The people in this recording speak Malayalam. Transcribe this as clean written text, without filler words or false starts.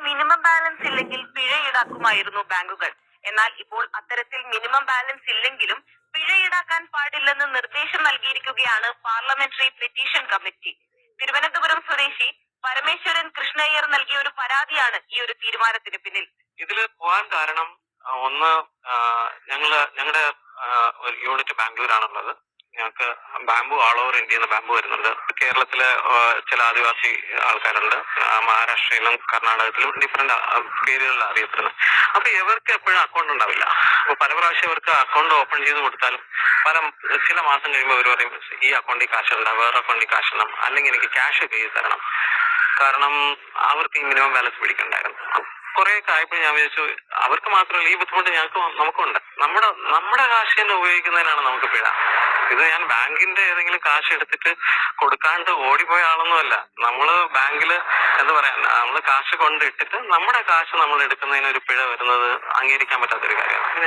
മിനിമം ബാലൻസ് ഇല്ലെങ്കിൽ പിഴ ഈടാക്കുമായിരുന്നു ബാങ്കുകൾ. എന്നാൽ ഇപ്പോൾ അത്തരത്തിൽ മിനിമം ബാലൻസ് ഇല്ലെങ്കിലും പിഴ ഈടാക്കാൻ പാടില്ലെന്ന് നിർദ്ദേശം നൽകിയിരിക്കുകയാണ് പാർലമെന്ററി പെറ്റീഷൻ കമ്മിറ്റി. തിരുവനന്തപുരം സ്വദേശി പരമേശ്വരൻ കൃഷ്ണയ്യർ നൽകിയ ഒരു പരാതിയാണ് ഈ ഒരു തീരുമാനത്തിന് പിന്നിൽ. ഇതില് പോകാൻ കാരണം ഒന്ന്, ഞങ്ങളുടെ ഒരു യൂണിറ്റ് ബാംഗ്ലൂരാണുള്ളത്. ഞങ്ങൾക്ക് ബാംബു ഓൾ ഓവർ ഇന്ത്യയിൽ നിന്ന് ബാംബു വരുന്നുണ്ട്. കേരളത്തിലെ ചില ആദിവാസി ആൾക്കാരുണ്ട്, മഹാരാഷ്ട്രയിലും കർണാടകത്തിലും ഡിഫറെന്റ് പേരുകളിൽ അറിയപ്പെടുന്നത്. അപ്പൊ ഇവർക്ക് എപ്പോഴും അക്കൗണ്ട് ഉണ്ടാവില്ല. അപ്പൊ പല പ്രാവശ്യം ഇവർക്ക് അക്കൗണ്ട് ഓപ്പൺ ചെയ്ത് കൊടുത്താലും ചില മാസം കഴിയുമ്പോൾ ഇവർ പറയും ഈ അക്കൗണ്ടിൽ കാശുണ്ട, വേറെ അക്കൗണ്ടിൽ കാശുണ്ടാവും, അല്ലെങ്കിൽ എനിക്ക് ക്യാഷ് പേ ചെയ്ത് തരണം. കാരണം അവർക്ക് ഈ മിനിമം ബാലൻസ് പിടിക്കണ്ടായിരുന്നു. കുറെ ഒക്കെ ആയപ്പോൾ ഞാൻ വിചാരിച്ചു അവർക്ക് മാത്രമല്ല ഈ ബുദ്ധിമുട്ട് നമുക്കുണ്ട്. നമ്മുടെ കാശ് തന്നെ ഉപയോഗിക്കുന്നതിനാണ് നമുക്ക് പിഴ. ഇത് ഞാൻ ബാങ്കിന്റെ ഏതെങ്കിലും കാശ് എടുത്തിട്ട് കൊടുക്കാണ്ട് ഓടിപ്പോയ ആളൊന്നുമല്ല. നമ്മള് ബാങ്കില് എന്താ പറയാ, നമ്മള് കാശ് കൊണ്ടിട്ടിട്ട് നമ്മുടെ കാശ് നമ്മൾ എടുക്കുന്നതിന് ഒരു പിഴ വരുന്നത് അംഗീകരിക്കാൻ പറ്റാത്തൊരു കാര്യമാണ്.